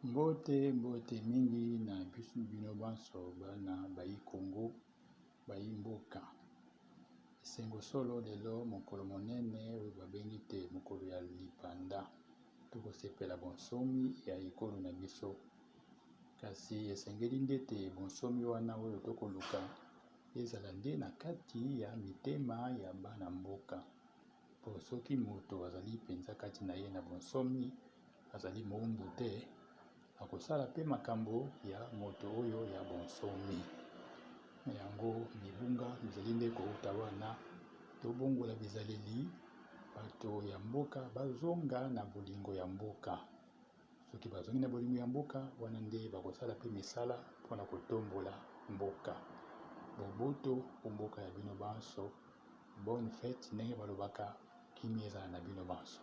Mbote mingi na biso bino banso bana bayi Congo bayi mboka. Esengo solo lelo mokolo monene oyo babengi te mokolo ya lipanda. Tokosepela bonsomi ya ekolo na biso. Kasi esengeli ndete bonsomi wana oyo tokoluka ezala nde na kati ya mitema ya bana mboka. Po soki moto azali penza kati na ye na bonsomi azali moumbu te, akosala pe makambo ya moto oyo ya bonsomi. Yango mibunga mizali nde kouta wana tobongola bizaleli bato ya mboka bazonga na bolingo ya mboka. Soki bazongi na bolingo ya mboka wana nde bakosala pe misala mpona kotombola mboka. Boboto po mboka ya bino banso, bonne fête ndenge balobaka, kimia ezala na bino banso.